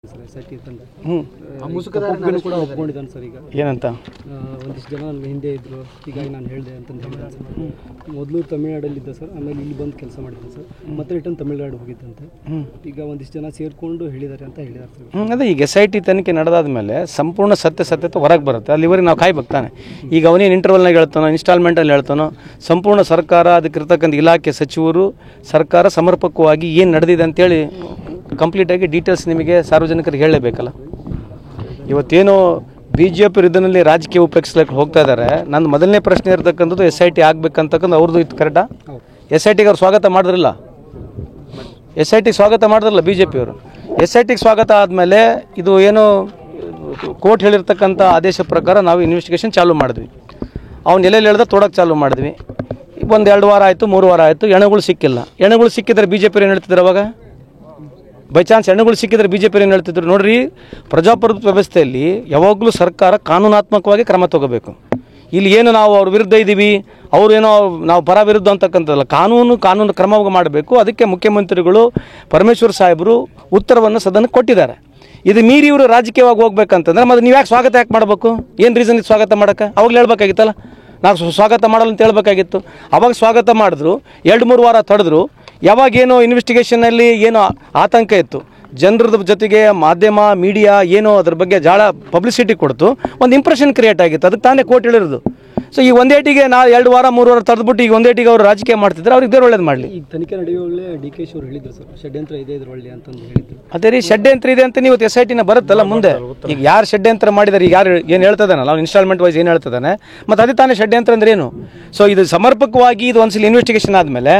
SIT ತಂಡ ಕೂಡ ಒಪ್ಕೊಂಡಿದ್ದಾನೆ sir. ಈಗ ಏನಂತ ಒಂದಿಷ್ಟು ಜನ ನನಗೆ ಹಿಂದೆ ಇದ್ದರು, ಹೀಗಾಗಿ ನಾನು ಹೇಳಿದೆ ಅಂತಂದು ಹೇಳಿದೆ ಸರ್. ಮೊದಲು ತಮಿಳ್ನಾಡಲ್ಲಿದ್ದ ಸರ್, ಆಮೇಲೆ ಇಲ್ಲಿ ಬಂದು ಕೆಲಸ ಮಾಡಿದ್ದೆ ಸರ್, ಮತ್ತೆ ರಿಟರ್ನ್ ತಮಿಳ್ನಾಡು ಹೋಗಿದ್ದಂತೆ. ಈಗ ಒಂದಿಷ್ಟು ಜನ ಸೇರಿಕೊಂಡು ಹೇಳಿದ್ದಾರೆ ಅಂತ ಹೇಳಿದ್ದಾರೆ ಸರ್. ಅದೇ ಈಗ SIT ತನಿಖೆ ನಡೆದಾದ ಮೇಲೆ ಸಂಪೂರ್ಣ ಸತ್ಯತೆ ಹೊರಗೆ ಬರುತ್ತೆ. ಅಲ್ಲಿವರೆಗೆ ನಾವು ಕಾಯ್ಬೇಕಾನೆ. ಈಗ ಅವನೇನು ಇಂಟರ್ವಲ್ನಾಗ ಹೇಳ್ತಾನೋ, ಇನ್ಸ್ಟಾಲ್ಮೆಂಟಲ್ಲಿ ಹೇಳ್ತಾನೋ, ಸಂಪೂರ್ಣ ಸರ್ಕಾರ ಅದಕ್ಕಿರ್ತಕ್ಕಂಥ ಇಲಾಖೆ ಸಚಿವರು ಸರ್ಕಾರ ಸಮರ್ಪಕವಾಗಿ ಏನು ನಡೆದಿದೆ ಅಂತೇಳಿ ಕಂಪ್ಲೀಟಾಗಿ ಡೀಟೇಲ್ಸ್ ನಿಮಗೆ ಸಾರ್ವಜನಿಕರಿಗೆ ಹೇಳಲೇಬೇಕಲ್ಲ. ಇವತ್ತೇನು BJP ಇದರಲ್ಲಿ ರಾಜಕೀಯ ಉಪೇಕ್ಷಿಸಲಿಕ್ಕೆ ಹೋಗ್ತಾ ಇದ್ದಾರೆ. ನನ್ನ ಮೊದಲನೇ ಪ್ರಶ್ನೆ ಇರತಕ್ಕಂಥದ್ದು SIT ಆಗಬೇಕಂತಕ್ಕಂಥ ಅವ್ರದ್ದು ಇತ್ತು ಕರೆಕ್ಟಾ? SITಗೆ ಅವ್ರು ಸ್ವಾಗತ ಮಾಡಿದ್ರಲ್ಲ, SITಗೆ ಸ್ವಾಗತ ಮಾಡಿದ್ರಲ್ಲ BJP ಅವರು. SITಗೆ ಸ್ವಾಗತ ಆದಮೇಲೆ ಇದು ಏನು ಕೋರ್ಟ್ ಹೇಳಿರ್ತಕ್ಕಂಥ ಆದೇಶ ಪ್ರಕಾರ ನಾವು ಇನ್ವೆಸ್ಟಿಗೇಷನ್ ಚಾಲೂ ಮಾಡಿದ್ವಿ. ಅವ್ನು ಎಲ್ಲೆಲ್ಲಿ ಹೇಳ್ದ ತೋಡಕ್ಕೆ ಚಾಲೂ ಮಾಡಿದ್ವಿ. ಒಂದು 2 ವಾರ ಆಯಿತು, 3 ವಾರ ಆಯಿತು, ಎಣೆಗಳು ಸಿಕ್ಕಿಲ್ಲ. ಎಣೆಗಳು ಸಿಕ್ಕಿದ್ರೆ BJP ಏನು ಹೇಳ್ತಿದ್ರು ಅವಾಗ? ಬೈ ಚಾನ್ಸ್ ಎಣ್ಣೆಗಳು ಸಿಕ್ಕಿದ್ರೆ BJP ಏನು ಹೇಳ್ತಿದ್ರು? ನೋಡ್ರಿ, ಪ್ರಜಾಪ್ರಭುತ್ವ ವ್ಯವಸ್ಥೆಯಲ್ಲಿ ಯಾವಾಗಲೂ ಸರ್ಕಾರ ಕಾನೂನಾತ್ಮಕವಾಗಿ ಕ್ರಮ ತಗೋಬೇಕು. ಇಲ್ಲಿ ಏನು ನಾವು ಅವ್ರ ವಿರುದ್ಧ ಇದ್ದೀವಿ, ಅವರೇನೋ ನಾವು ಪರ ವಿರುದ್ಧ ಅಂತಕ್ಕಂಥದ್ದಲ್ಲ, ಕಾನೂನು ಕ್ರಮವಾಗಿ ಮಾಡಬೇಕು. ಅದಕ್ಕೆ ಮುಖ್ಯಮಂತ್ರಿಗಳು ಪರಮೇಶ್ವರ್ ಸಾಹೇಬರು ಉತ್ತರವನ್ನು ಸದನಕ್ಕೆ ಕೊಟ್ಟಿದ್ದಾರೆ. ಇದು ಮೀರಿ ಇವರು ರಾಜಕೀಯವಾಗಿ ಹೋಗ್ಬೇಕಂತಂದ್ರೆ ಮತ್ತೆ ನೀವು ಯಾಕೆ ಸ್ವಾಗತ ಯಾಕೆ ಮಾಡಬೇಕು? ಏನು ರೀಸನ್ ಇದು ಸ್ವಾಗತ ಮಾಡೋಕ್ಕೆ? ಅವಾಗಲೇ ಹೇಳ್ಬೇಕಾಗಿತ್ತಲ್ಲ, ನಾವು ಸ್ವಾಗತ ಮಾಡಲ್ಲ ಅಂತ ಹೇಳ್ಬೇಕಾಗಿತ್ತು. ಅವಾಗ ಸ್ವಾಗತ ಮಾಡಿದ್ರು, 2-3 ವಾರ ತಡೆದ್ರು. ಯಾವಾಗೇನೋ ಇನ್ವೆಸ್ಟಿಗೇಷನಲ್ಲಿ ಏನೋ ಆತಂಕ ಇತ್ತು, ಜನರದ ಜೊತೆಗೆ ಮಾಧ್ಯಮ ಮೀಡಿಯಾ ಏನೋ ಅದ್ರ ಬಗ್ಗೆ ಜಾಳ ಪಬ್ಲಿಸಿಟಿ ಕೊಡ್ತು, ಒಂದು ಇಂಪ್ರೆಷನ್ ಕ್ರಿಯೇಟ್ ಆಗಿತ್ತು. ಅದಕ್ಕೆ ತಾನೇ ಕೋರ್ಟ್ ಹೇಳಿರೋದು. ಸೊ ಈ ಒಂದೇಟಿಗೆ ನಾವು 2 ವಾರ 3 ವಾರ ತಡೆದ್ಬಿಟ್ಟು ಈಗ ಒಂದೇಟಿಗೆ ಅವರು ರಾಜಕೀಯ ಮಾಡ್ತಿದ್ದಾರೆ. ಅವ್ರಿಗೆ ಇದೇ ಒಳ್ಳೇದು ಮಾಡಲಿ. ಈಗ ತನಿಖೆ ನಡೆಯುವಲ್ಲೇ DK ಅವರು ಹೇಳಿದ್ರು ಸರ್, ಷಡ್ಯಂತ್ರ ಇದೆ ಇದರೊಳ್ಳೆ ಅಂತಂದು ಹೇಳಿದ್ರು. ಅದೇ ರೀ, ಷಡ್ಯಂತ್ರ ಇದೆ ಅಂತ ನೀವು SITನ ಬರುತ್ತಲ್ಲ ಮುಂದೆ. ಈಗ ಯಾರು ಷಡ್ಯಂತ್ರ ಮಾಡಿದಾರೆ, ಈಗ ಯಾರು ಏನು ಹೇಳ್ತದಾನಲ್ಲ, ಅವ್ನು ಇನ್ಸ್ಟಾಲ್ಮೆಂಟ್ ವೈಸ್ ಏನು ಹೇಳ್ತದಾನೆ, ಮತ್ತು ಅದೇ ತಾನೇ ಷಡ್ಯಂತ್ರ ಅಂದ್ರೆ ಏನು? ಸೊ ಇದು ಸಮರ್ಪಕವಾಗಿ ಇದು ಒಂದ್ಸಲ ಇನ್ವೆಸ್ಟಿಗೇಷನ್ ಆದಮೇಲೆ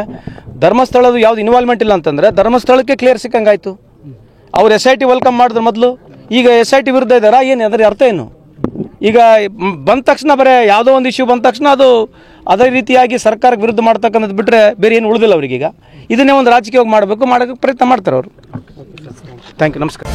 ಧರ್ಮಸ್ಥಳದ ಯಾವ್ದು ಇನ್ವಾಲ್ವ್ಮೆಂಟ್ ಇಲ್ಲ ಅಂತಂದರೆ ಧರ್ಮಸ್ಥಳಕ್ಕೆ ಕ್ಲಿಯರ್ ಸಿಕ್ಕಂಗಾಯ್ತು. ಅವ್ರು SIT ವೆಲ್ಕಮ್ ಮಾಡಿದ್ರು ಮೊದಲು, ಈಗ SIT ವಿರುದ್ಧ ಇದ್ದಾರಾ ಏನು? ಅದರ ಅರ್ಥ ಏನು? ಈಗ ಬಂದ ತಕ್ಷಣ ಬರೀ ಯಾವುದೋ ಒಂದು ಇಶ್ಯೂ ಬಂದ ತಕ್ಷಣ ಅದು ಅದೇ ರೀತಿಯಾಗಿ ಸರ್ಕಾರಕ್ಕೆ ವಿರುದ್ಧ ಮಾಡ್ತಕ್ಕಂಥದ್ದು ಬಿಟ್ಟರೆ ಬೇರೆ ಏನು ಉಳಿದಿಲ್ಲ ಅವರಿಗೀಗ. ಇದನ್ನೇ ಒಂದು ರಾಜಕೀಯವಾಗಿ ಮಾಡಬೇಕು, ಮಾಡೋಕ್ಕೆ ಪ್ರಯತ್ನ ಮಾಡ್ತಾರೆ ಅವರು. ಥ್ಯಾಂಕ್ ಯು, ನಮಸ್ಕಾರ.